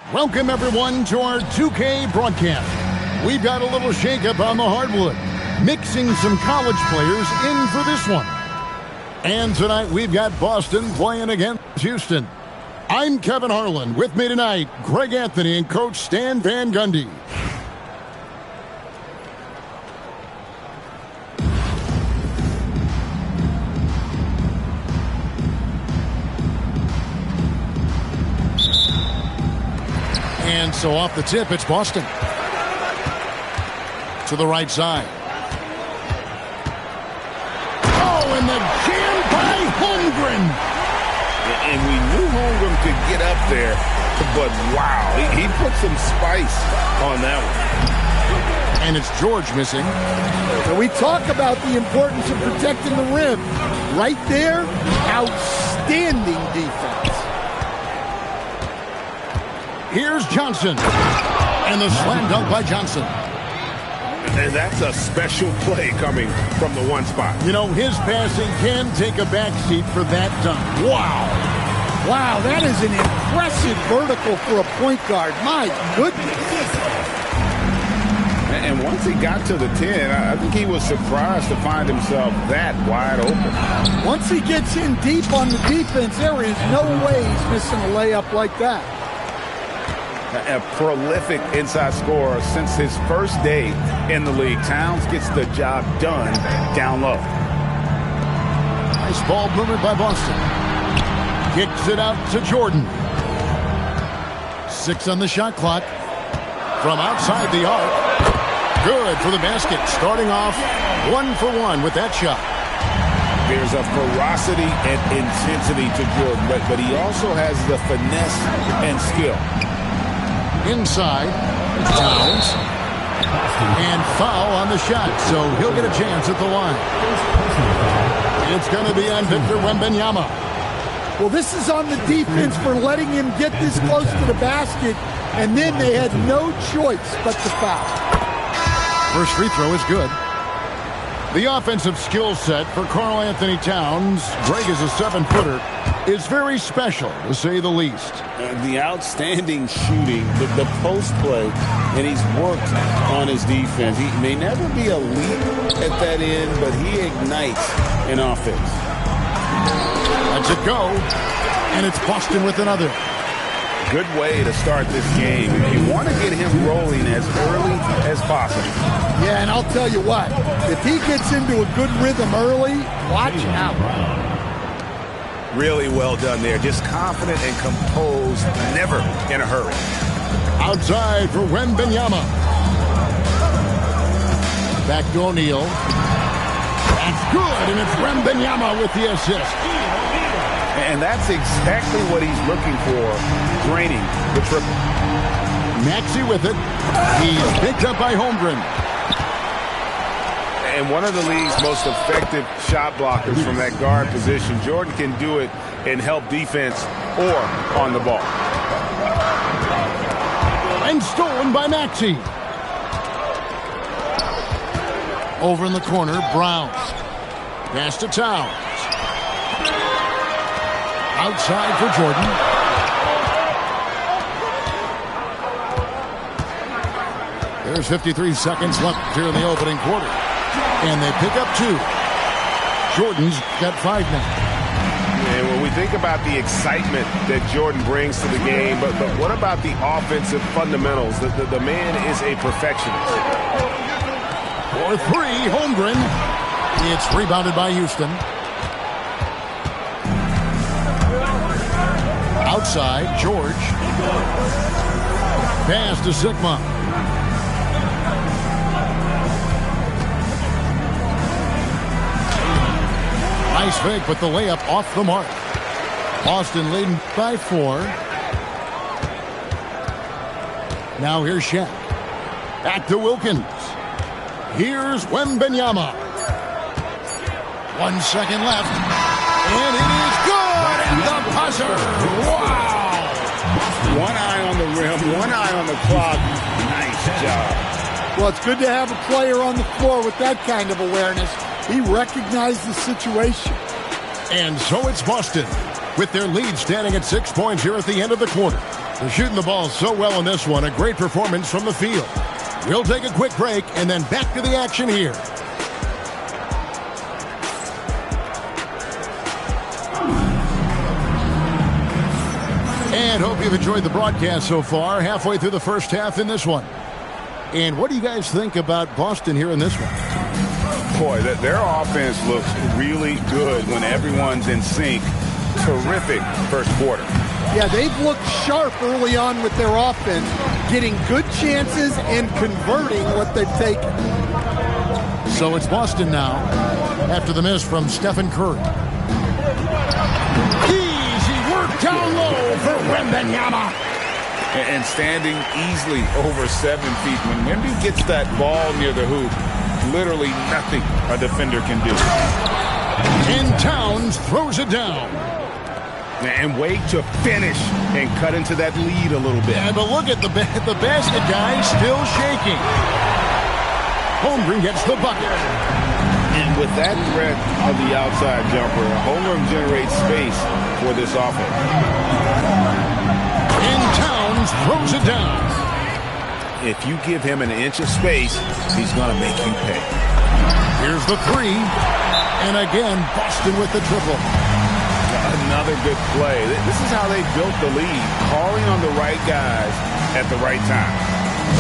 Welcome, everyone, to our 2K broadcast. We've got a little shakeup on the hardwood, mixing some college players in for this one. And tonight, we've got Boston playing against Houston. I'm Kevin Harlan. With me tonight, Greg Anthony and Coach Stan Van Gundy. And so off the tip, it's Boston. To the right side. Oh, and the jam by Holmgren. And we knew Holmgren could get up there, but wow, he put some spice on that one. And it's George missing. So we talk about the importance of protecting the rim. Right there, outstanding defense. Here's Johnson. And the slam dunk by Johnson. And that's a special play coming from the one spot. You know, his passing can take a backseat for that dunk. Wow. Wow, that is an impressive vertical for a point guard. My goodness. And once he got to the 10, I think he was surprised to find himself that wide open. Once he gets in deep on the defense, there is no way he's missing a layup like that. A prolific inside scorer since his first day in the league. Towns gets the job done down low. Nice ball movement by Boston. Kicks it out to Jordan. 6 on the shot clock. From outside the arc. Good for the basket. Starting off 1 for 1 with that shot. There's a ferocity and intensity to Jordan, but he also has the finesse and skill. Inside, Towns, and foul on the shot, so he'll get a chance at the line. It's going to be on Victor Wembanyama. Well, this is on the defense for letting him get this close to the basket, and then they had no choice but to foul. First free throw is good. The offensive skill set for Karl Anthony Towns, Greg is a 7-footer, is very special, to say the least. The outstanding shooting, the post play, and he's worked on his defense. He may never be elite at that end, but he ignites an offense. Lets it go, and it's Boston with another. Good way to start this game. You want to get him rolling as early as possible. Yeah, and I'll tell you what, if he gets into a good rhythm early, watch out. Really well done there. Just confident and composed, never in a hurry. Outside for Wembanyama. Back to O'Neal. That's good, and it's Wembanyama with the assist. And that's exactly what he's looking for, draining the triple. Maxey with it. He's picked up by Holmgren. And one of the league's most effective shot blockers from that guard position. Jordan can do it and help defense or on the ball. And stolen by Maxey. Over in the corner, Brown. Pass to Towns. Outside for Jordan. There's 53 seconds left here in the opening quarter. And they pick up 2. Jordan's got 5 now. And when we think about the excitement that Jordan brings to the game, but what about the offensive fundamentals? The man is a perfectionist. For 3, Holmgren. It's rebounded by Houston. Outside, George. Pass to Sigma. Nice fake, but the layup off the mark. Boston leading by 4. Now here's Shaq. Back to Wilkins. Here's Wembanyama. 1 second left. And it is good! And the buzzer! Wow! One eye on the rim, one eye on the clock. Nice job. Well, it's good to have a player on the floor with that kind of awareness. He recognized the situation. And so it's Boston, with their lead standing at 6 points here at the end of the quarter. They're shooting the ball so well in this one. A great performance from the field. We'll take a quick break and then back to the action here. And hope you've enjoyed the broadcast so far. Halfway through the first half in this one. And what do you guys think about Boston here in this one? Boy, their offense looks really good when everyone's in sync. Terrific first quarter. Yeah, they've looked sharp early on with their offense, getting good chances and converting what they've taken. So it's Boston now after the miss from Stephen Curry. Easy work down low for Wembanyama. And standing easily over 7 feet. When Wemby gets that ball near the hoop, literally nothing a defender can do. And Towns throws it down. And wait to finish and cut into that lead a little bit. Yeah, but look at the basket guy still shaking. Holmgren gets the bucket. And with that threat of the outside jumper, Holmgren generates space for this offense. And Towns throws it down. If you give him an inch of space, he's going to make you pay. Here's the three. And again, Boston with the triple. Another good play. This is how they built the lead, calling on the right guys at the right time.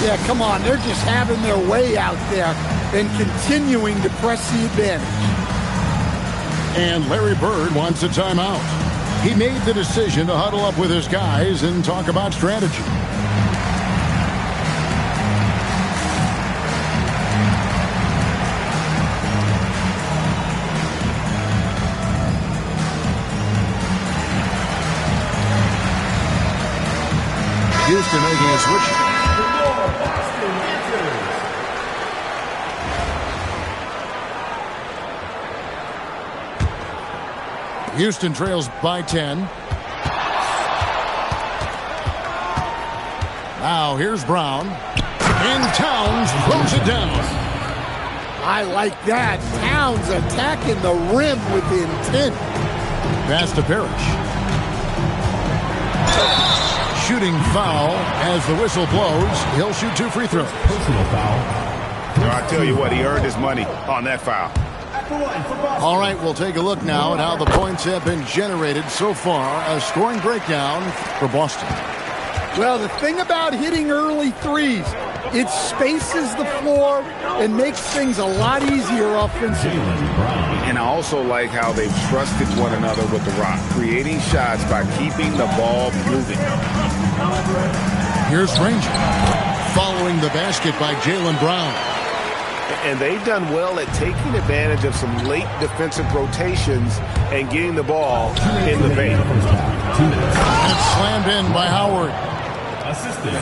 Yeah, come on. They're just having their way out there and continuing to press the advantage. And Larry Bird wants a timeout. He made the decision to huddle up with his guys and talk about strategy. Houston making a switch. Houston trails by 10. Now here's Brown. And Towns throws it down. I like that. Towns attacking the rim with intent. Pass to Parrish. Shooting foul as the whistle blows. He'll shoot 2 free throws. Personal foul. I tell you what, he earned his money on that foul. All right, we'll take a look now at how the points have been generated so far. A scoring breakdown for Boston. Well, the thing about hitting early threes, it spaces the floor and makes things a lot easier offensively. And I also like how they've trusted one another with the rock, creating shots by keeping the ball moving. Here's Ranger following the basket by Jaylen Brown. And they've done well at taking advantage of some late defensive rotations and getting the ball in the paint. And it's slammed in by Howard.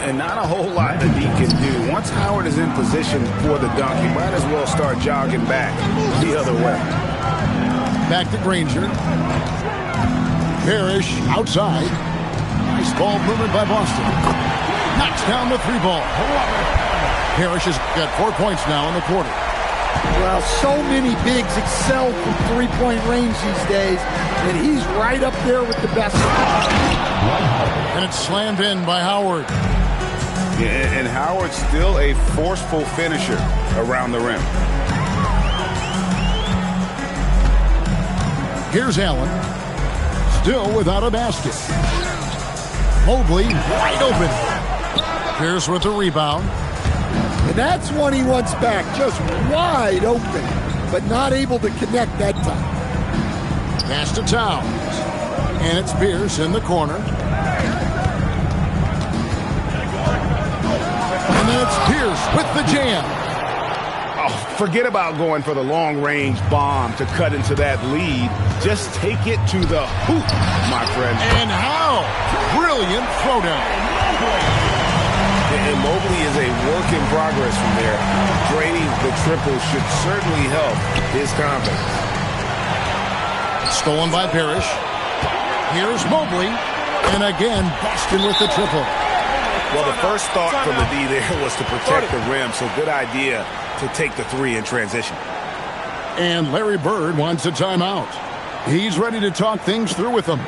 And not a whole lot that he can do. Once Howard is in position for the dunk, he might as well start jogging back the other way. Back to Granger. Parrish outside. Nice ball movement by Boston. Knocks down the 3-ball. Parrish has got 4 points now in the quarter. Well, so many bigs excel from three-point range these days, and he's right up there with the best. And it's slammed in by Howard. Yeah, and Howard's still a forceful finisher around the rim. Here's Allen. Still without a basket. Mobley wide open. Pierce with the rebound. And that's one he wants back, just wide open, but not able to connect that time. Pass to Towns. And it's Pierce in the corner. And then it's Pierce with the jam. Oh, forget about going for the long-range bomb to cut into that lead. Just take it to the hoop, my friend. And how? Brilliant throwdown. And Mobley is a work in progress from there. Draining the triple should certainly help his confidence. Stolen by Parrish. Here's Mobley. And again, Boston with the triple. Well, the first thought from the D there was to protect the rim, so good idea to take the 3 in transition. And Larry Bird wants a timeout. He's ready to talk things through with them.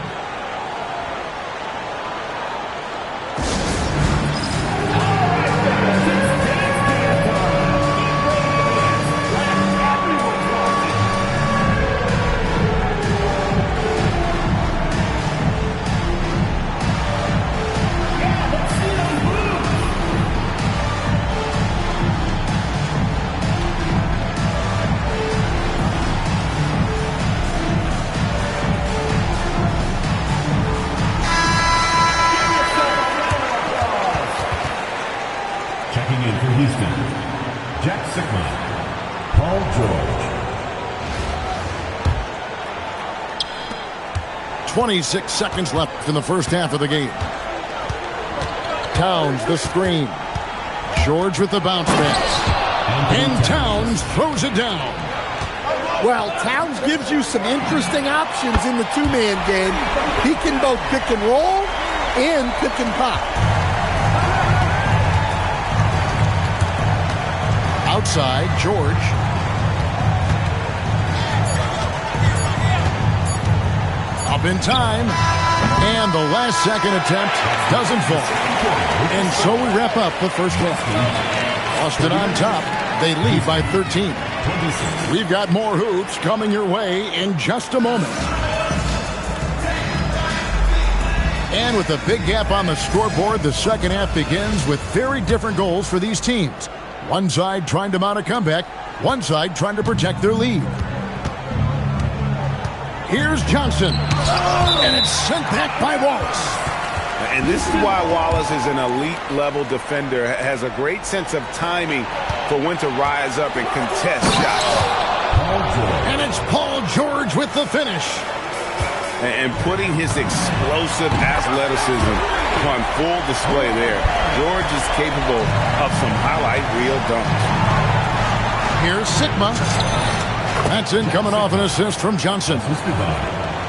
Checking in for Houston, Jack Sikma, Paul George. 26 seconds left in the first half of the game. Towns the screen. George with the bounce pass. And Towns throws it down. Well, Towns gives you some interesting options in the two-man game. He can both pick and roll and pick and pop. Outside, George. Up in time. And the last second attempt doesn't fall. And so we wrap up the first half. Boston on top. They lead by 13. We've got more hoops coming your way in just a moment. And with a big gap on the scoreboard, the second half begins with very different goals for these teams. One side trying to mount a comeback, one side trying to protect their lead. Here's Johnson. And it's sent back by Wallace. And this is why Wallace is an elite-level defender, has a great sense of timing for when to rise up and contest shots. And it's Paul George with the finish. And putting his explosive athleticism on full display there. George is capable of some highlight reel dunks. Here's Sikma. That's in coming off an assist from Johnson.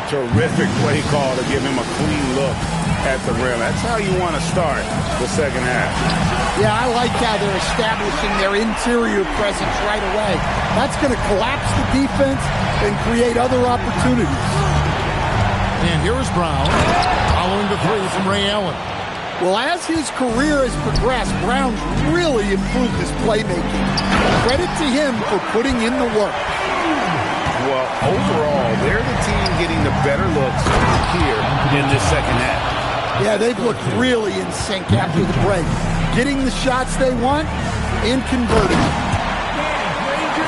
Terrific play call to give him a clean look at the rim. That's how you want to start the second half. Yeah, I like how they're establishing their interior presence right away. That's going to collapse the defense and create other opportunities. And here's Brown, following the three from Ray Allen. Well, as his career has progressed, Brown's really improved his playmaking. Credit to him for putting in the work. Well, overall, they're the team getting the better looks here in this second half. Yeah, they've looked really in sync after the break. Getting the shots they want and converting.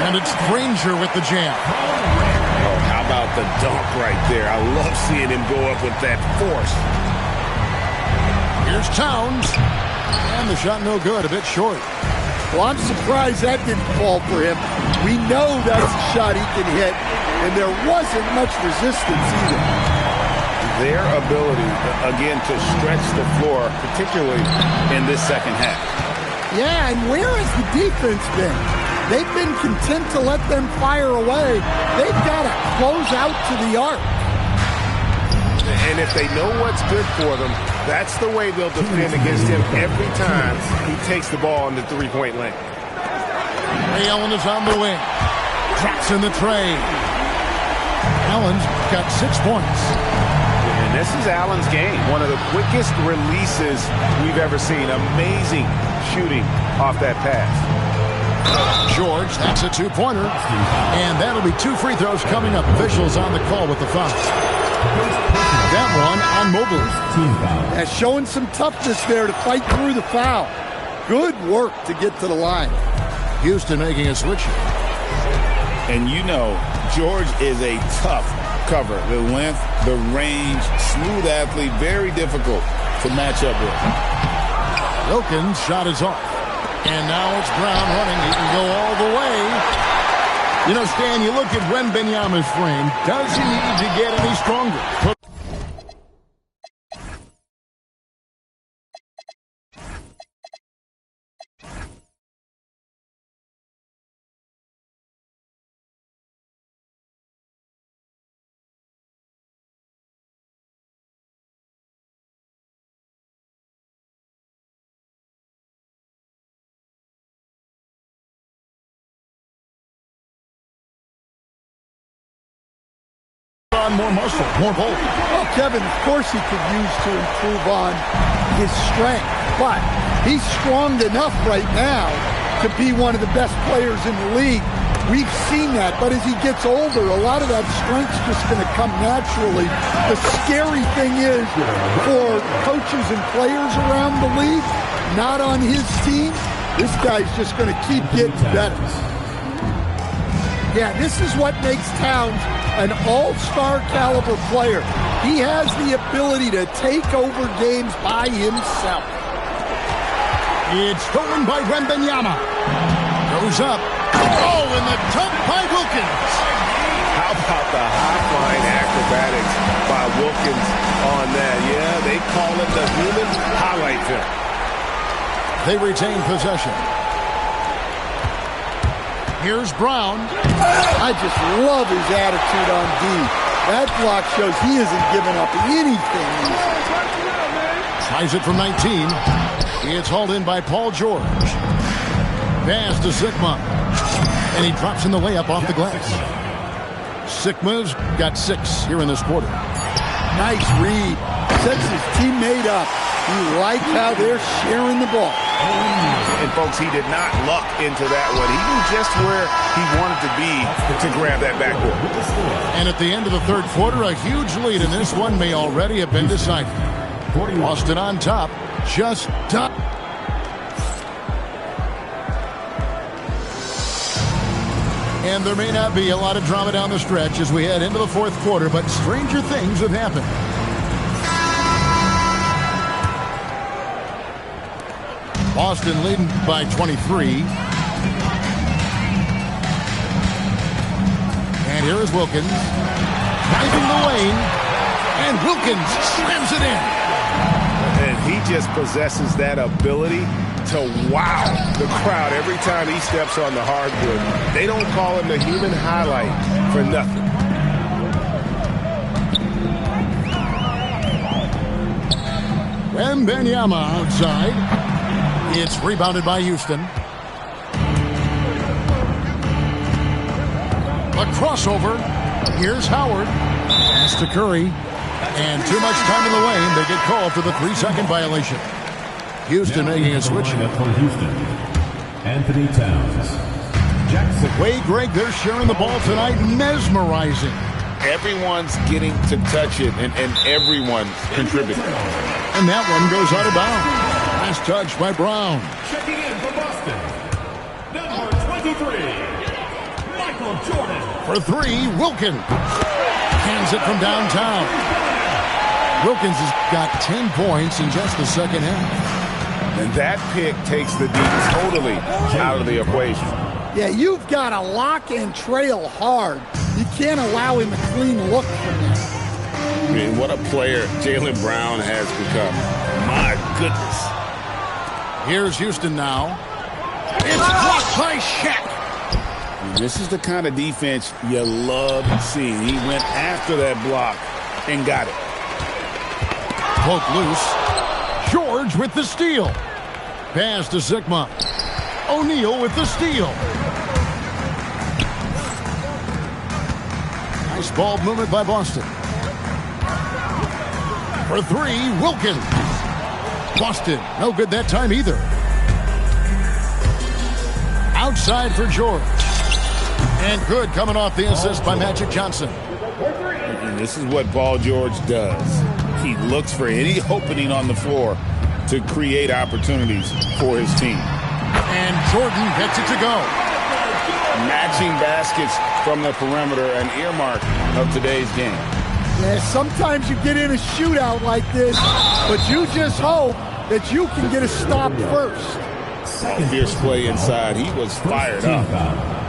And it's Granger with the jam. Oh, how about the dunk right there? I love seeing him go up with that force. Here's Towns. And the shot no good, a bit short. Well, I'm surprised that didn't fall for him. We know that's a shot he can hit, and there wasn't much resistance either. Their ability, again, to stretch the floor, particularly in this second half. Yeah, and where has the defense been? They've been content to let them fire away. They've got to close out to the arc. And if they know what's good for them, that's the way they'll defend against him every time he takes the ball in the three-point lane. Ray Allen is on the wing. Drops in the tray. Allen's got 6 points. And this is Allen's game. One of the quickest releases we've ever seen. Amazing shooting off that pass. George, that's a two-pointer. And that'll be 2 free throws coming up. Officials on the call with the foul. That one on Mobley. Yeah, showing some toughness there to fight through the foul. Good work to get to the line. Houston making a switch. And you know, George is a tough cover. The length, the range, smooth athlete, very difficult to match up with. Wilkins' shot is off. And now it's Brown running. He can go all the way. You know, Stan, you look at Wembanyama's frame. Does he need to get any stronger? On more muscle, more bulk. Well, Kevin, of course he could use to improve on his strength, but he's strong enough right now to be one of the best players in the league. We've seen that, but as he gets older, a lot of that strength's just going to come naturally. The scary thing is for coaches and players around the league, not on his team, this guy's just going to keep getting better. Yeah, this is what makes Towns an all-star caliber player. He has the ability to take over games by himself. It's stolen by Wembanyama. Goes up. Oh, and the dunk by Wilkins. How about the high-flying acrobatics by Wilkins on that? Yeah, they call it the human highlight film. They retain possession. Here's Brown. I just love his attitude on D. That block shows he isn't giving up anything. Tries it from 19. It's hauled in by Paul George. Pass to Sigma. And he drops in the layup off the glass. Sigma's got 6 here in this quarter. Nice read. Sets his teammate up. You like how they're sharing the ball. And, folks, he did not luck into that one. He knew just where he wanted to be to grab that backboard. And at the end of the third quarter, a huge lead in this one may already have been decided. Boston on top. Just top. And there may not be a lot of drama down the stretch as we head into the fourth quarter, but stranger things have happened. Boston leading by 23. And here is Wilkins. Driving the lane. And Wilkins slams it in. And he just possesses that ability to wow the crowd every time he steps on the hardwood. They don't call him the human highlight for nothing. Wembanyama outside. It's rebounded by Houston. A crossover. Here's Howard. Pass to Curry. And too much time in the lane. They get called for the 3-second violation. Houston making a switch. For Houston, Anthony Towns. Jackson. Way, Greg, they're sharing the ball tonight. Mesmerizing. Everyone's getting to touch it, and everyone's contributing. And that one goes out of bounds. Last touch by Brown. Checking in for Boston, number 23, Michael Jordan. For 3, Wilkins. Hands it from downtown. Wilkins has got 10 points in just the second half. And that pick takes the D totally out of the equation. Yeah, you've got to lock and trail hard. You can't allow him a clean look from that. I mean, what a player Jaylen Brown has become. My goodness. Here's Houston now. It's blocked by Shaq. This is the kind of defense you love seeing. He went after that block and got it. Poke loose. George with the steal. Pass to Sigma. O'Neal with the steal. Nice ball movement by Boston. For 3, Wilkins. Boston, no good that time either. Outside for George. And good coming off the assist by Magic Johnson. And this is what Paul George does. He looks for any opening on the floor to create opportunities for his team. And Jordan gets it to go. Matching baskets from the perimeter, an earmark of today's game. Yeah, sometimes you get in a shootout like this, but you just hope that you can get a stop first. Fierce play inside. He was fired up.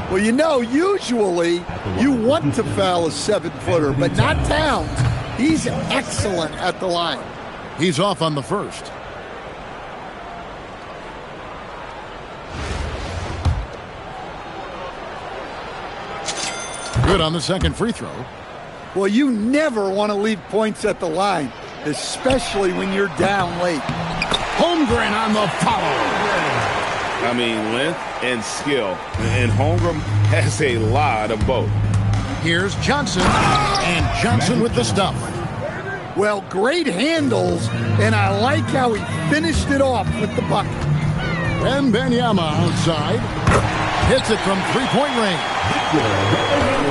Well, you know, usually you want to foul a 7-footer, but not Towns. He's excellent at the line. He's off on the first. Good on the second free throw. Well, you never want to leave points at the line, especially when you're down late. Holmgren on the follow. I mean, length and skill. And Holmgren has a lot of both. Here's Johnson. And Johnson with the stuff. Well, great handles, and I like how he finished it off with the bucket. Wembanyama outside. Hits it from three-point range.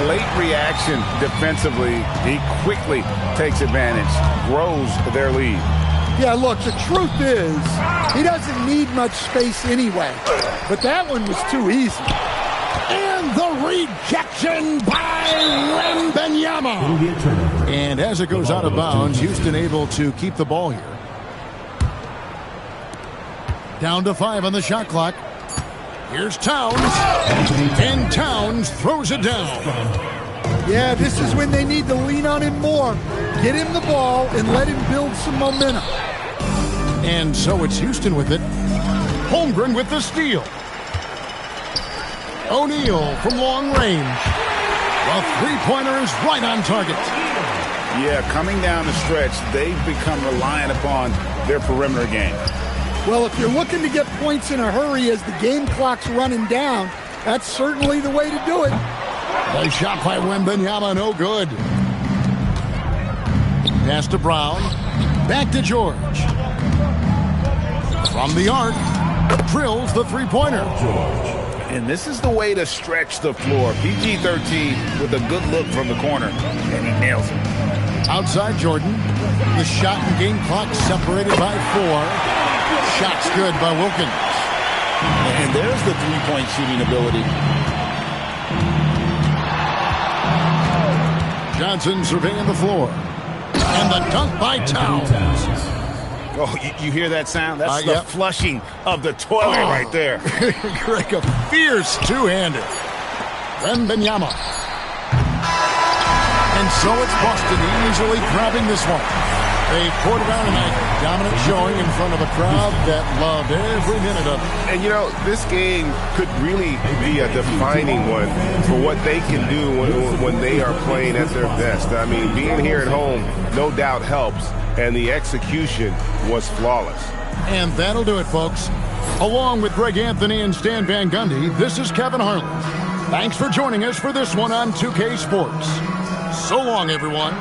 Late reaction defensively. He quickly takes advantage, grows their lead. Yeah, look, the truth is, he doesn't need much space anyway. But that one was too easy. And the rejection by Wembanyama. And as it goes out of bounds, Houston able to keep the ball here. Down to 5 on the shot clock. Here's Towns. And Towns throws it down. Yeah, this is when they need to lean on him more. Get him the ball and let him build some momentum. And so it's Houston with it. Holmgren with the steal. O'Neal from long range. The three-pointer is right on target. Yeah, coming down the stretch, they've become reliant upon their perimeter game. Well, if you're looking to get points in a hurry as the game clock's running down, that's certainly the way to do it. The shot by Wembanyama, no good. Pass to Brown. Back to George. From the arc, drills the three-pointer. And this is the way to stretch the floor. PG-13 with a good look from the corner, and he nails it. Outside Jordan. The shot and game clock separated by 4. Shot's good by Wilkins. And there's the three-point shooting ability. Johnson surveying the floor. And the dunk by Towns. Oh, you hear that sound? That's the yep. flushing of the toilet right there. Greg, a fierce two-hander. Wembanyama. And so it's Boston easily grabbing this one. They poured it out tonight. Dominant showing in front of a crowd that loved every minute of it. And, you know, this game could really be a defining one for what they can do when they are playing at their best. I mean, being here at home no doubt helps, and the execution was flawless. And that'll do it, folks. Along with Greg Anthony and Stan Van Gundy, this is Kevin Harlan. Thanks for joining us for this one on 2K Sports. So long, everyone.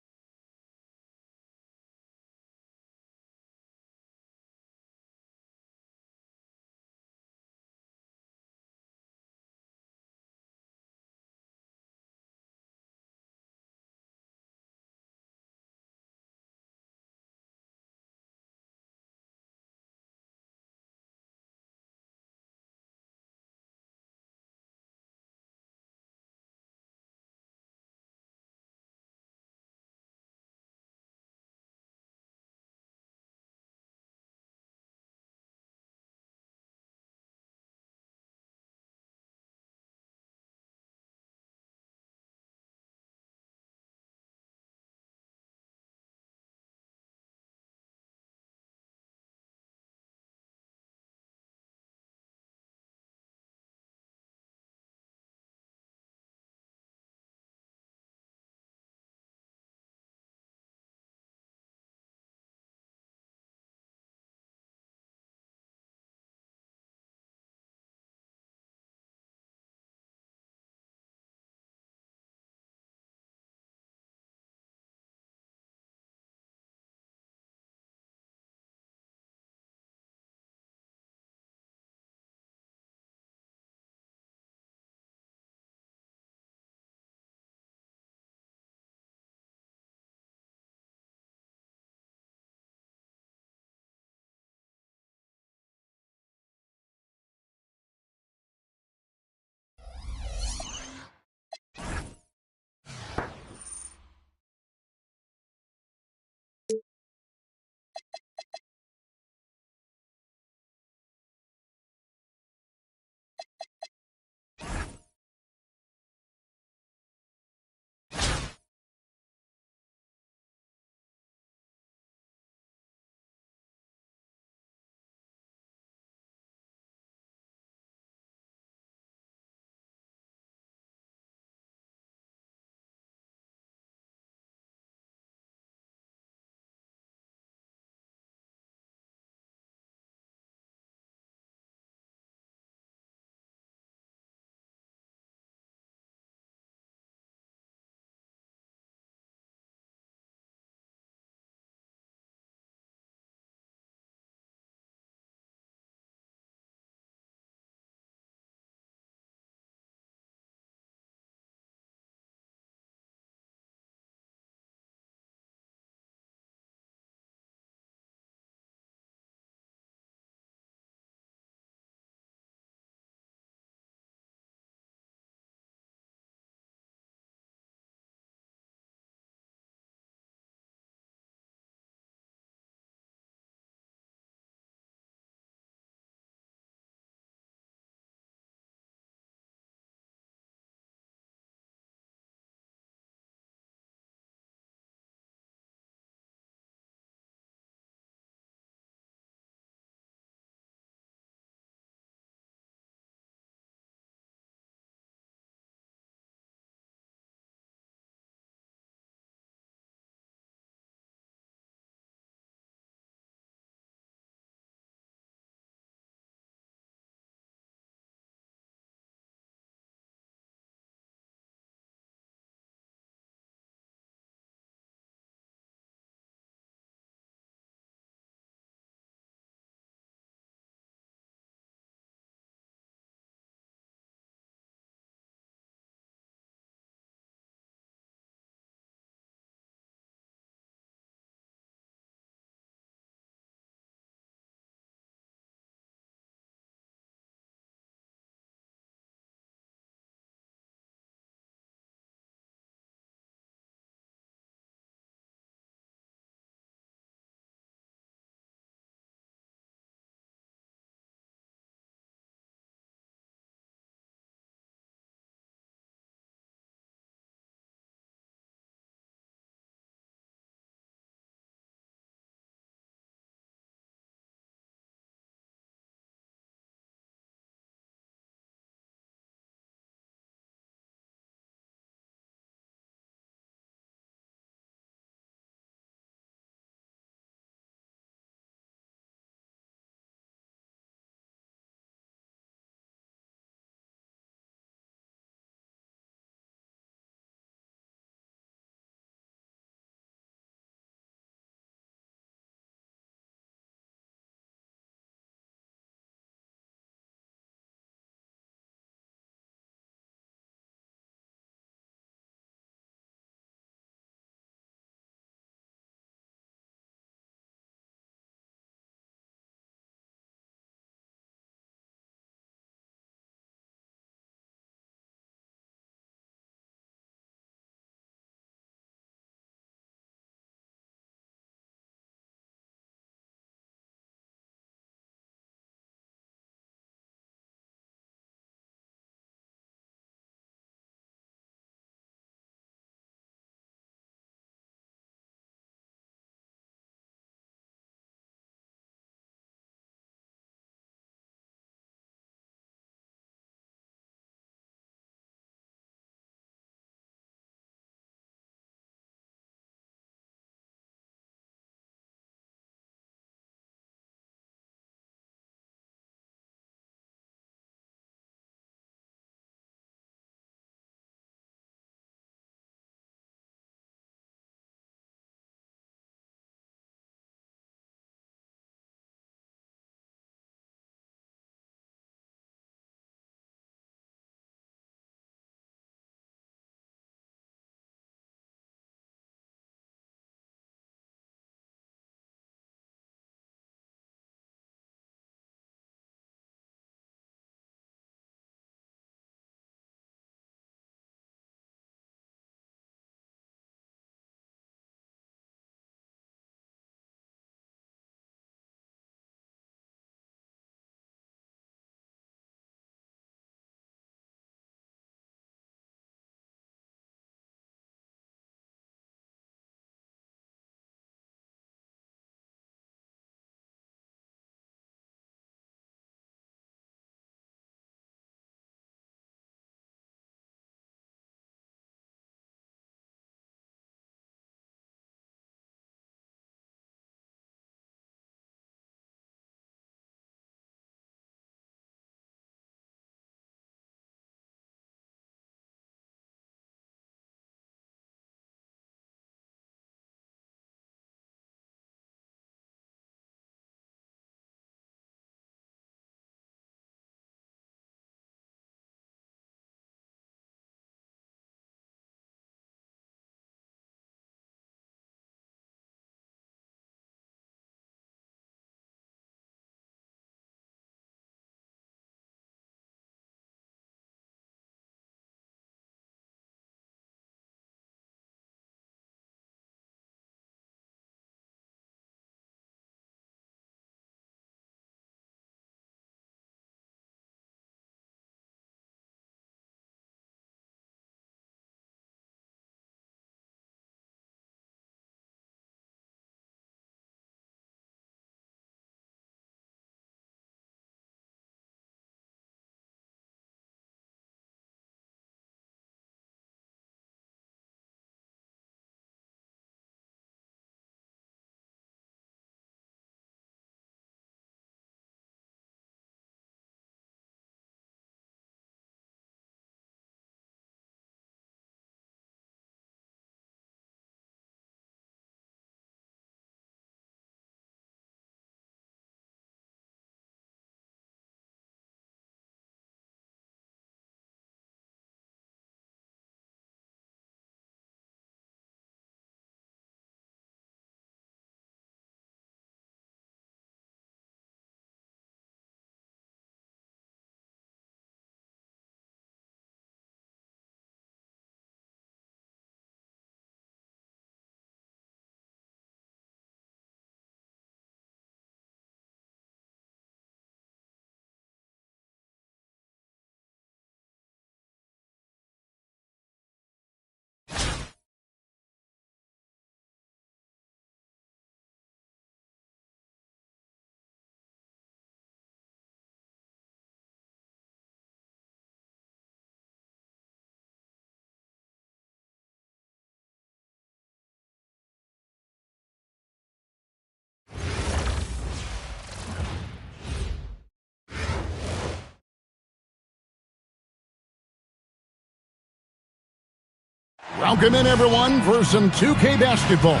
Welcome in, everyone, for some 2K basketball.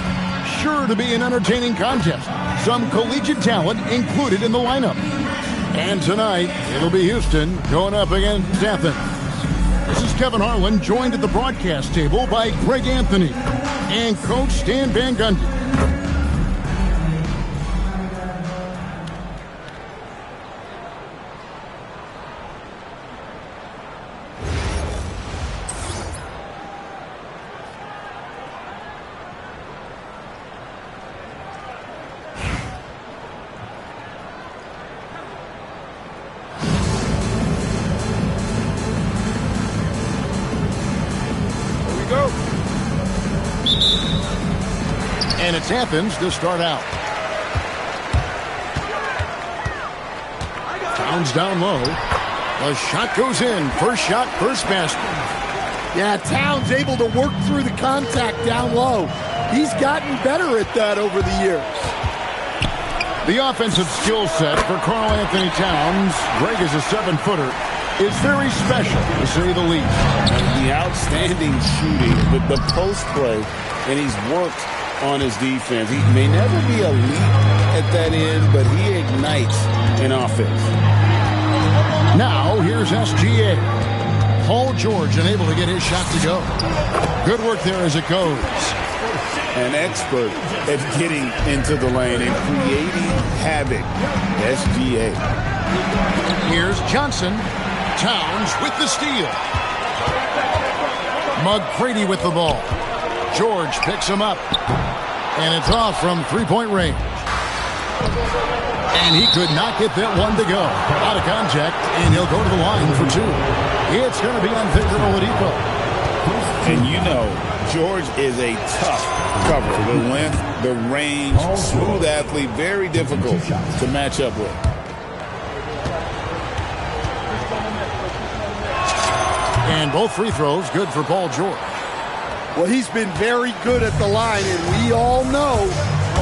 Sure to be an entertaining contest. Some collegiate talent included in the lineup. And tonight, it'll be Houston going up against Athens. This is Kevin Harlan, joined at the broadcast table by Greg Anthony and Coach Stan Van Gundy. And it's Athens to start out. Towns down low. The shot goes in. First shot, first basket. Yeah, Towns able to work through the contact down low. He's gotten better at that over the years. The offensive skill set for Karl Anthony Towns, Greg is a 7-footer, is very special, to say the least. The outstanding shooting, the post play, and he's worked on his defense. He may never be elite at that end, but he ignites an offense. Now, here's SGA. Paul George unable to get his shot to go. Good work there as it goes. An expert at getting into the lane and creating havoc. SGA. Here's Johnson. Towns with the steal. McGrady with the ball. George picks him up. And it's off from three-point range. And he could not get that one to go. Out of contact, and he'll go to the line for two. It's going to be on Victor Oladipo. And you know, George is a tough cover. The length, the range, smooth athlete, very difficult to match up with. And both free throws good for Paul George. Well, he's been very good at the line, and we all know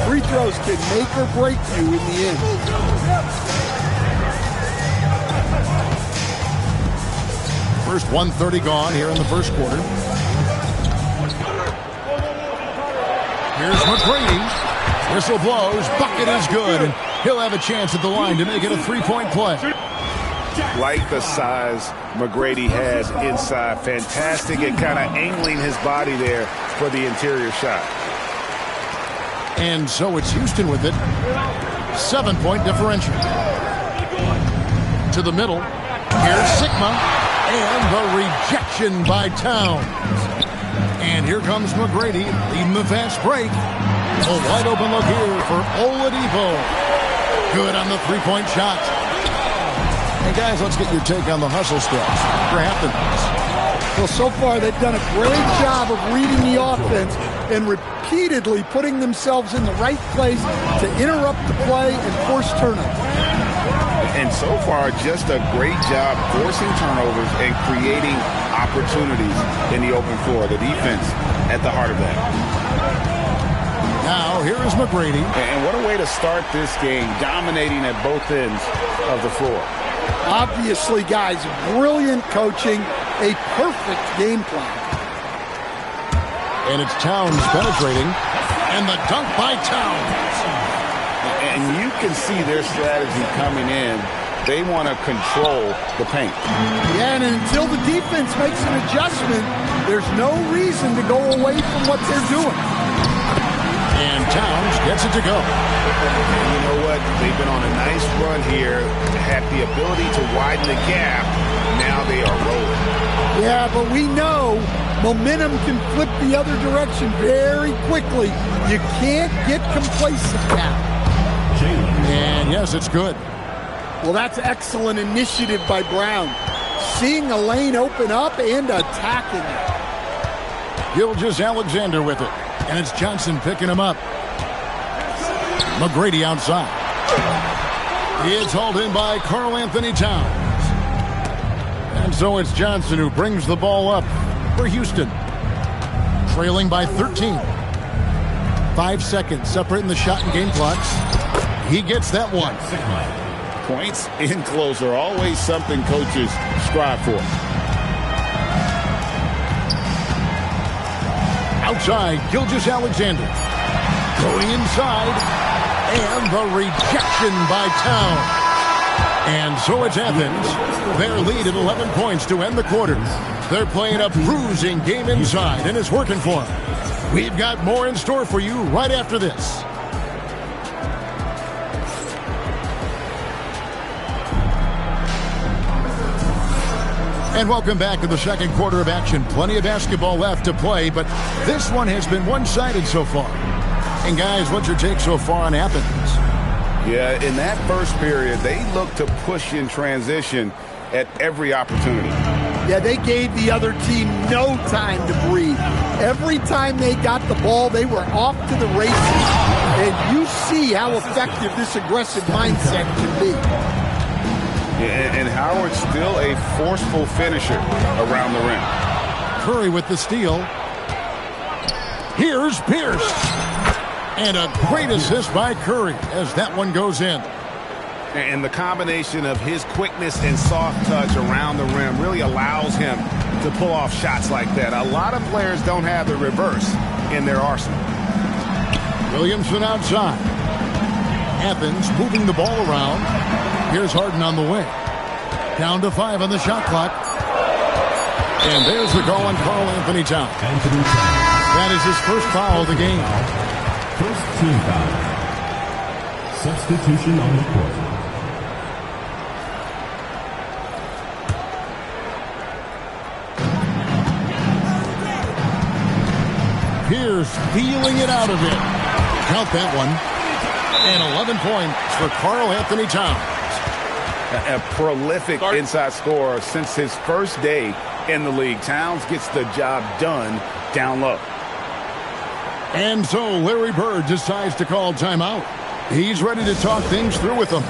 free throws can make or break you in the end. First 1:30 gone here in the first quarter. Here's McGrady. Whistle blows. Bucket is good, and he'll have a chance at the line to make it a three-point play. Like the size McGrady has inside. Fantastic at kind of angling his body there for the interior shot. And so it's Houston with it. 7-point differential. To the middle. Here's Sigma. And the rejection by Towns. And here comes McGrady leading the fast break. A wide open look here for Oladipo. Good on the three-point shot. Hey, guys, let's get your take on the hustle steps for Athens. Well, so far they've done a great job of reading the offense and repeatedly putting themselves in the right place to interrupt the play and force turnovers. And so far, just a great job forcing turnovers and creating opportunities in the open floor. The defense at the heart of that. Now, here is McGrady. And what a way to start this game, dominating at both ends of the floor. Obviously, guys, brilliant coaching, a perfect game plan. And it's Towns penetrating. And the dunk by Towns. And you can see their strategy coming in. They want to control the paint. Yeah, and until the defense makes an adjustment, there's no reason to go away from what they're doing. And Towns gets it to go. And you know what? They've been on a nice run here, have the ability to widen the gap. Now they are rolling. Yeah, but we know momentum can flip the other direction very quickly. You can't get complacent now. And yes, it's good. Well, that's excellent initiative by Brown. Seeing a lane open up and attacking it. Gilgeous-Alexander with it. And it's Johnson picking him up. McGrady outside. It's hauled in by Karl Anthony Towns. And so it's Johnson who brings the ball up for Houston. Trailing by 13. 5 seconds separating the shot and game clocks. He gets that one. Points in close are always something coaches strive for. Outside, Gilgeous-Alexander. Going inside. And the rejection by Town. And so it's Athens. Their lead at 11 points to end the quarter. They're playing a bruising game inside, and it's working for them. We've got more in store for you right after this. And welcome back to the second quarter of action. Plenty of basketball left to play, but this one has been one-sided so far. And guys, what's your take so far on Athens? Yeah, in that first period, they looked to push in transition at every opportunity. Yeah, they gave the other team no time to breathe. Every time they got the ball, they were off to the races. And you see how effective this aggressive mindset can be. And Howard's still a forceful finisher around the rim. Curry with the steal. Here's Pierce. And a great assist by Curry as that one goes in. And the combination of his quickness and soft touch around the rim really allows him to pull off shots like that. A lot of players don't have the reverse in their arsenal. Williamson outside. Athens moving the ball around. Here's Harden on the wing. Down to 5 on the shot clock. And there's the call on Karl Anthony Towns. That is his first foul of the game. First team foul. Substitution on the court. Pierce feeling it out of it. Count that one. And 11 points for Karl Anthony Towns. A prolific inside scorer since his first day in the league. Towns gets the job done down low. And so Larry Bird decides to call timeout. He's ready to talk things through with them.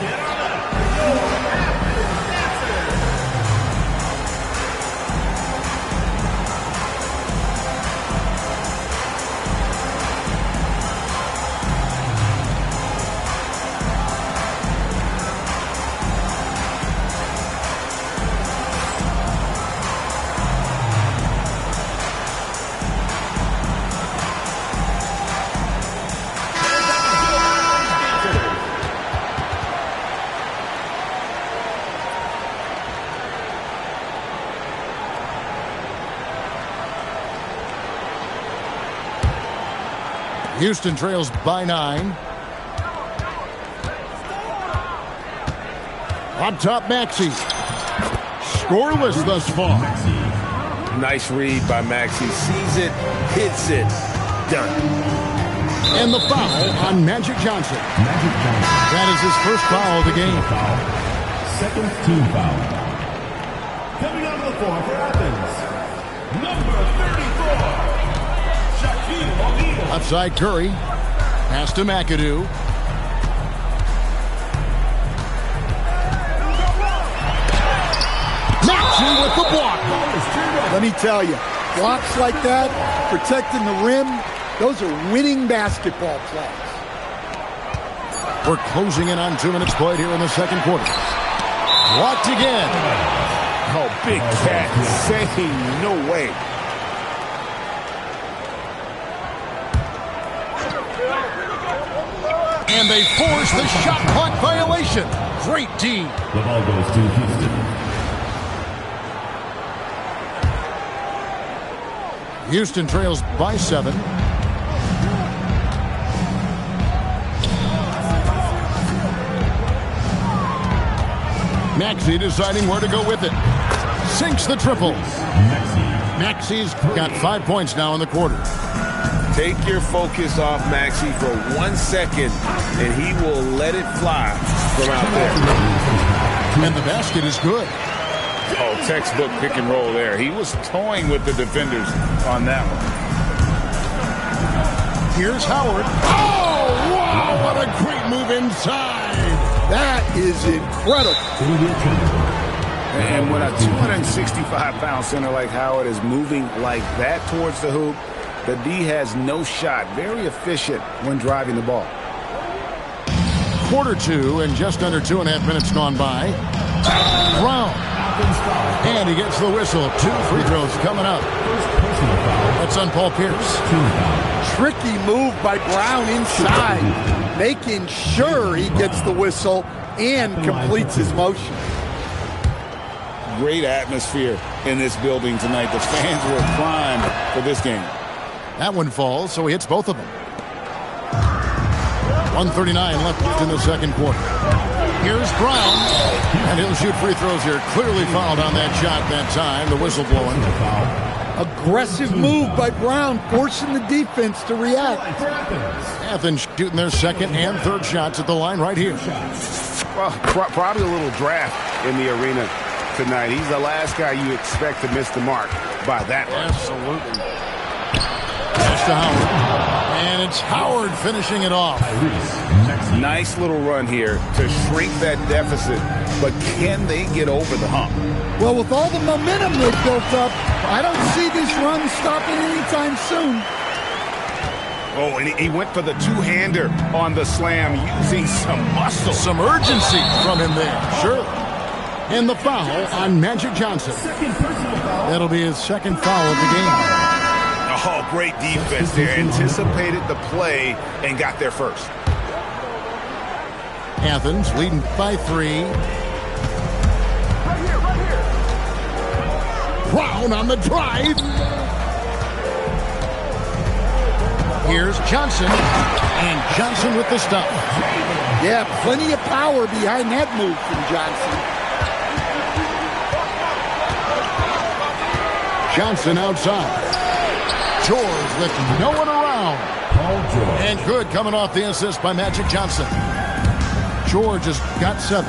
Houston trails by 9. Up top, Maxey. Scoreless thus far. Nice read by Maxey. Sees it, hits it, done. And the foul on Magic Johnson. That is his first foul of the game. Second team foul. Coming on the floor for Athens, number 34. Outside Curry. Pass to McAdoo. Maxey with the block. Let me tell you, blocks like that, protecting the rim, those are winning basketball plays. We're closing in on 2 minutes played here in the second quarter. Blocked again. Oh, big cat saying no way. And they force the shot clock violation. Great D. The ball goes to Houston. Houston trails by 7. Maxey deciding where to go with it. Sinks the triple. Maxey's got 5 points now in the quarter. Take your focus off Maxey for 1 second, and he will let it fly from out there. And the basket is good. Oh, textbook pick and roll there. He was toying with the defenders on that one. Here's Howard. Oh, wow, what a great move inside. That is incredible. And when a 265-pound center like Howard is moving like that towards the hoop, the D has no shot. Very efficient when driving the ball. Quarter 2 and just under 2.5 minutes gone by. Brown. And he gets the whistle. 2 free throws coming up. That's on Paul Pierce. Tricky move by Brown inside, making sure he gets the whistle and completes his motion. Great atmosphere in this building tonight. The fans were primed for this game. That one falls, so he hits both of them. 1:39 left in the second quarter. Here's Brown, and he'll shoot free throws here. Clearly fouled on that shot that time. The whistle blowing. Aggressive move by Brown, forcing the defense to react. Athens shooting their second and third shots at the line right here. Well, probably a little draft in the arena tonight. He's the last guy you expect to miss the mark by that much. Absolutely. Pass to Howard. And it's Howard finishing it off. Nice little run here to shrink that deficit, but can they get over the hump? Well, with all the momentum they've built up, I don't see this run stopping anytime soon. Oh, and he went for the two-hander on the slam, using some muscle. Some urgency from him there. Sure. And the foul on Magic Johnson. That'll be his second foul of the game. Oh, great defense there. Anticipated the play and got there first. Athens leading by 3. Brown on the drive. Here's Johnson. And Johnson with the stop. Yeah, plenty of power behind that move from Johnson. Johnson outside. George with no one around. And good coming off the assist by Magic Johnson. George has got 7.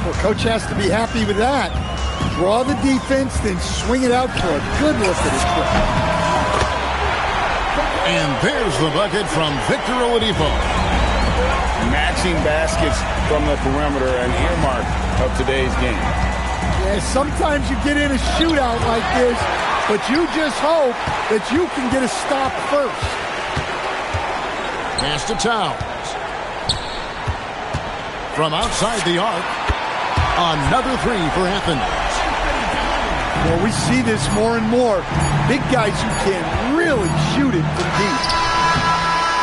Well, coach has to be happy with that. Draw the defense, then swing it out for a good look at his foot. And there's the bucket from Victor Oladipo. Matching baskets from the perimeter, an earmark of today's game. Yeah, sometimes you get in a shootout like this, but you just hope that you can get a stop first. Pass to Towns. From outside the arc, another 3 for Athens. Well, we see this more and more. Big guys who can really shoot it from deep.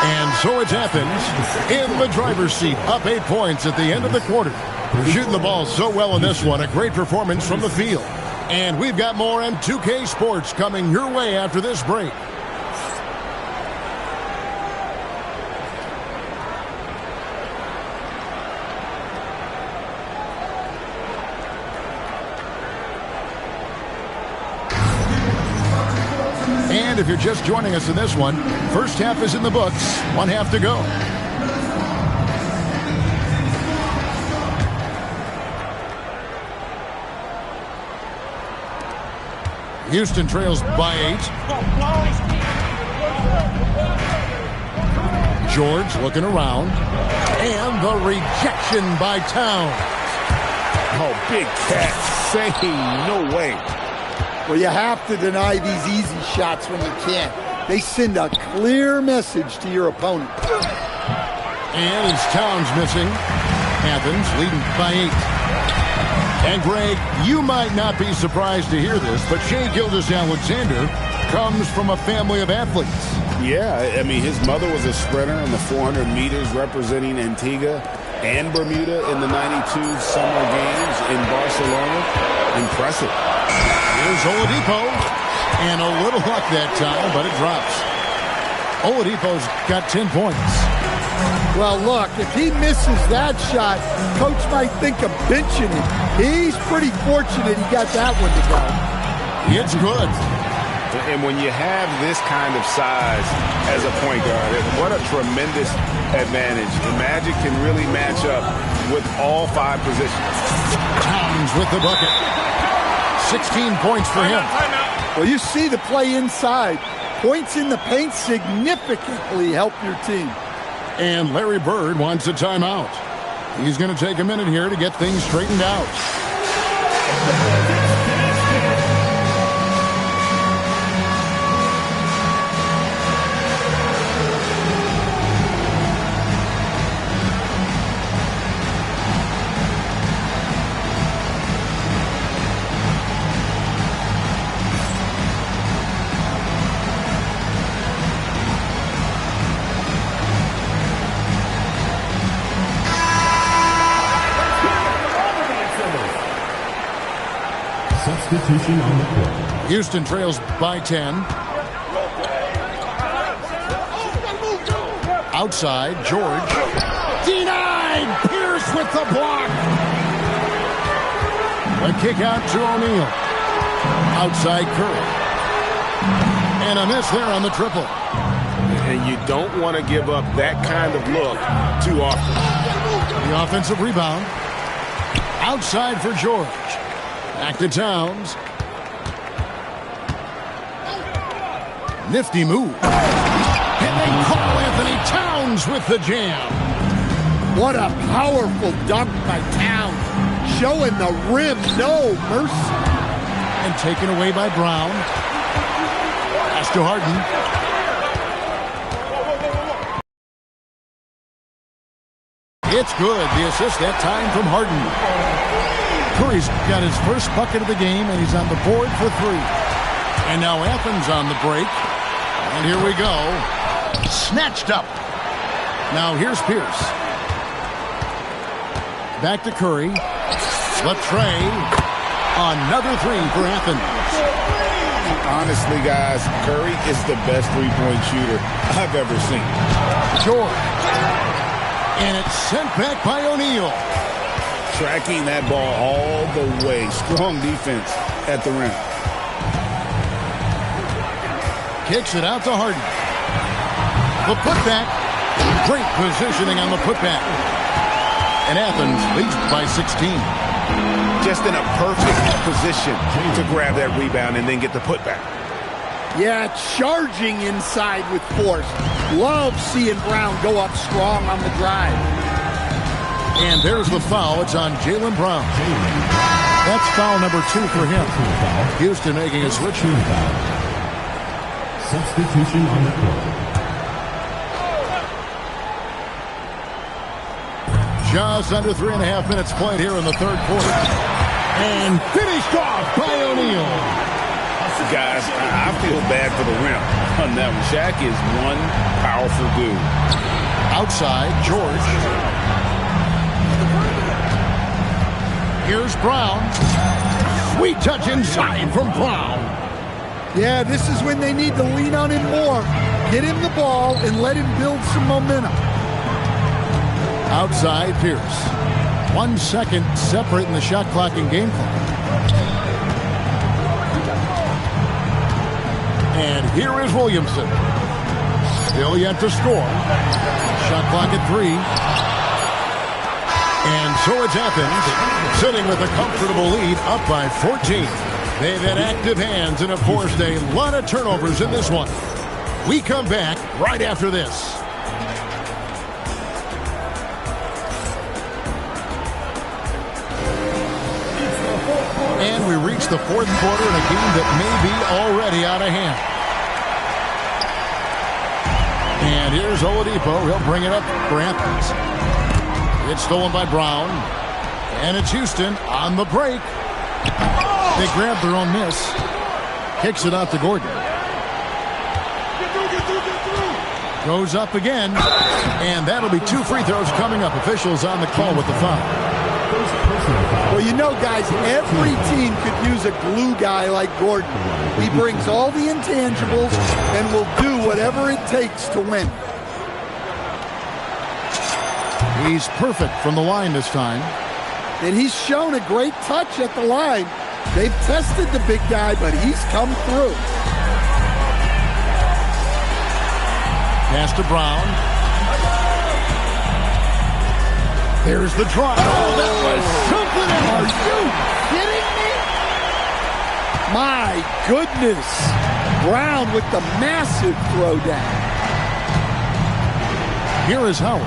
And so it's Athens in the driver's seat, up 8 points at the end of the quarter. Shooting the ball so well in this one, a great performance from the field. And we've got more on 2K Sports coming your way after this break. And if you're just joining us in this one, first half is in the books, 1 half to go. Houston trails by 8. George looking around. And the rejection by Towns. Oh, big cat saying no way. Well, you have to deny these easy shots when you can. They send a clear message to your opponent. And it's Towns missing. Athens leading by 8. And Greg, you might not be surprised to hear this, but Shai Gilgeous-Alexander comes from a family of athletes. Yeah, I mean, his mother was a sprinter in the 400 meters representing Antigua and Bermuda in the 92 Summer Games in Barcelona. Impressive. Here's Oladipo. And a little luck that time, but it drops. Oladipo's got 10 points. Well, look, if he misses that shot, coach might think of benching him. He's pretty fortunate he got that one to go. It's good. And when you have this kind of size as a point guard, what a tremendous advantage. And Magic can really match up with all 5 positions. Towns with the bucket. 16 points for him. Well, you see the play inside. Points in the paint significantly help your team. And Larry Bird wants a timeout. He's going to take a minute here to get things straightened out. Substitution on the court. Houston trails by 10. Outside, George. Denied! Pierce with the block. A kick out to O'Neal. Outside Curry. And a miss there on the triple. And you don't want to give up that kind of look too often. The offensive rebound. Outside for George. Back to Towns. Nifty move. And they call Anthony Towns with the jam. What a powerful dunk by Towns. Showing the rim no mercy. And taken away by Brown. Pass to Harden. It's good. The assist that time from Harden. Curry's got his first bucket of the game, and he's on the board for 3. And now Athens on the break. And here we go. Snatched up. Now here's Pierce. Back to Curry. Latrey. Another 3 for Athens. Honestly, guys, Curry is the best three-point shooter I've ever seen. George. And it's sent back by O'Neal. Tracking that ball all the way. Strong defense at the rim. Kicks it out to Harden. The putback. Great positioning on the putback. And Athens leads by 16. Just in a perfect position to grab that rebound and then get the putback. Yeah, charging inside with force. Love seeing Brown go up strong on the drive. And there's the foul. It's on Jaylen Brown. That's foul number 2 for him. Houston making a switch. Substitution on the court. Just under 3.5 minutes played here in the third quarter. And finished off by O'Neal. Guys, I feel bad for the rim on that one. Shaq is one powerful dude. Outside, George. Here's Brown. Sweet touch inside from Brown. Yeah, this is when they need to lean on him more. Get him the ball and let him build some momentum. Outside, Pierce. 1 second separating the shot clock and game clock. And here is Williamson. Still yet to score. Shot clock at 3. And so it's Athens sitting with a comfortable lead up by 14. They've had active hands and have forced a lot of turnovers in this one. We come back right after this. And we reach the fourth quarter in a game that may be already out of hand. And here's Oladipo. He'll bring it up for Athens. It's stolen by Brown. And it's Houston on the break. They grab their own miss. Kicks it out to Gordon. Goes up again. And that'll be 2 free throws coming up. Officials on the call with the foul. Well, you know, guys, every team could use a glue guy like Gordon. He brings all the intangibles and will do whatever it takes to win. He's perfect from the line this time. And he's shown a great touch at the line. They've tested the big guy, but he's come through. Pass to Brown. There's the drive. Oh, that was something else. Are you kidding me? My goodness. Brown with the massive throwdown. Here is Howard.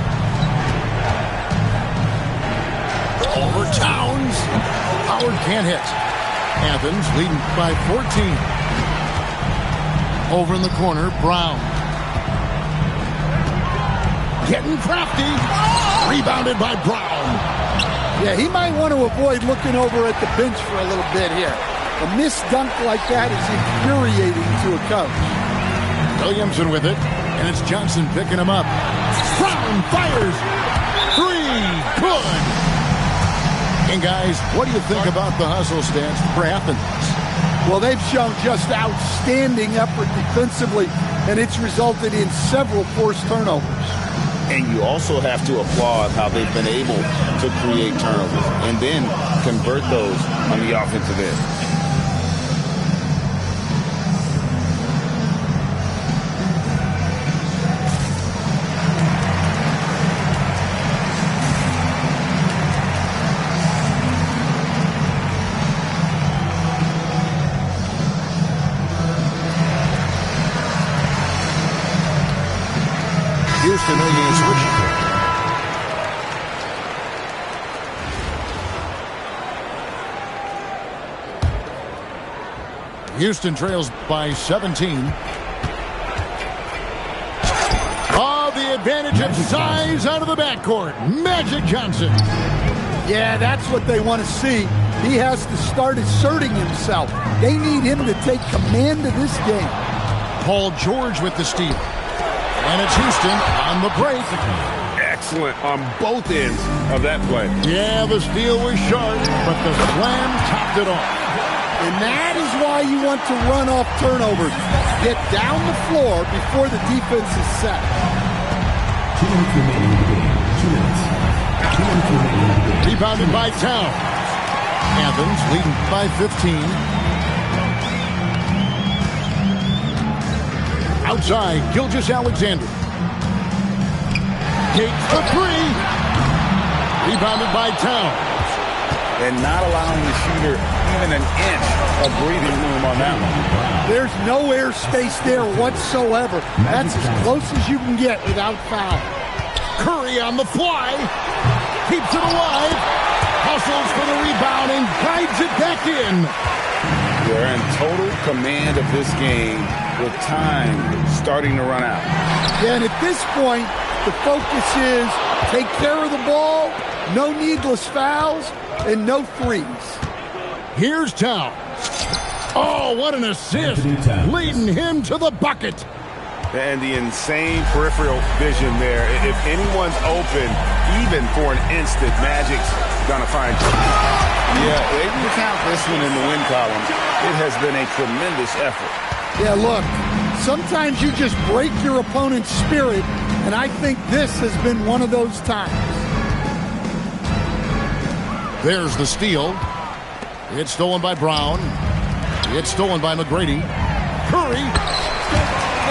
Over Towns. Howard can't hit. Athens leading by 14. Over in the corner, Brown. Getting crafty. Rebounded by Brown. Yeah, he might want to avoid looking over at the bench for a little bit here. A missed dunk like that is infuriating to a coach. Williamson with it, and it's Johnson picking him up. Brown fires. 3. Good. And guys, what do you think about the hustle stance for Athens? Well, they've shown just outstanding effort defensively, and it's resulted in several forced turnovers. And you also have to applaud how they've been able to create turnovers and then convert those on the offensive end. Houston making a switch. Houston trails by 17. Oh, the advantage of size out of the backcourt. Magic Johnson. Yeah, that's what they want to see. He has to start asserting himself. They need him to take command of this game. Paul George with the steal. And it's Houston on the break. Excellent on both ends of that play. Yeah, the steal was sharp, but the slam topped it off. And that is why you want to run off turnovers. Get down the floor before the defense is set. 2 minutes remaining in the game. 2 minutes. 2 minutes remaining in the game. Rebounded by Towns. Athens leading by 15. Outside, Gilgeous-Alexander. Takes the three. Rebounded by Towns. And not allowing the shooter even an inch of breathing room on that one. There's no air space there whatsoever. That's as close as you can get without foul. Curry on the fly. Keeps it alive. Hustles for the rebound and guides it back in. They're in total command of this game with time starting to run out. Yeah, and at this point, the focus is take care of the ball, no needless fouls, and no threes. Here's Towns. Oh, what an assist. Leading him to the bucket. And the insane peripheral vision there. If anyone's open, even for an instant, Magic's going to find you. Yeah, they can count this one in the win column. It has been a tremendous effort. Yeah, look, sometimes you just break your opponent's spirit, and I think this has been one of those times. There's the steal. It's stolen by Brown. It's stolen by McGrady. Curry.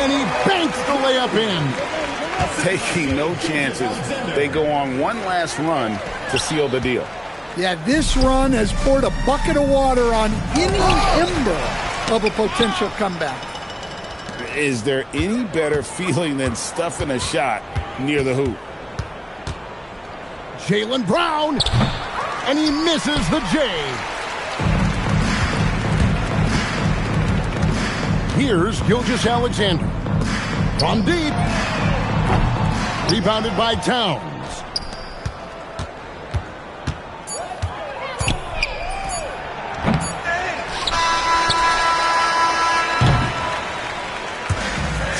And he banks the layup in. Taking no chances. They go on one last run to seal the deal. Yeah, this run has poured a bucket of water on any ember of a potential comeback. Is there any better feeling than stuffing a shot near the hoop? Jaylen Brown. And he misses the J. Here's Gilgeous-Alexander. From deep. Rebounded by Towns.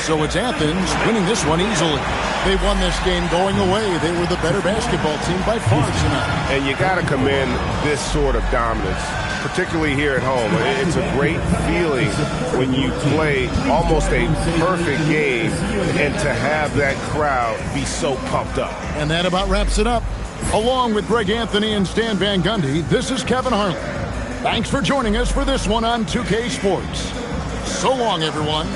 So it's Athens winning this one easily. They won this game going away. They were the better basketball team by far tonight. And you got to commend this sort of dominance, particularly here at home. It's a great feeling when you play almost a perfect game and to have that crowd be so pumped up. And that about wraps it up. Along with Greg Anthony and Stan Van Gundy, this is Kevin Harlan. Thanks for joining us for this one on 2K Sports. So long, everyone.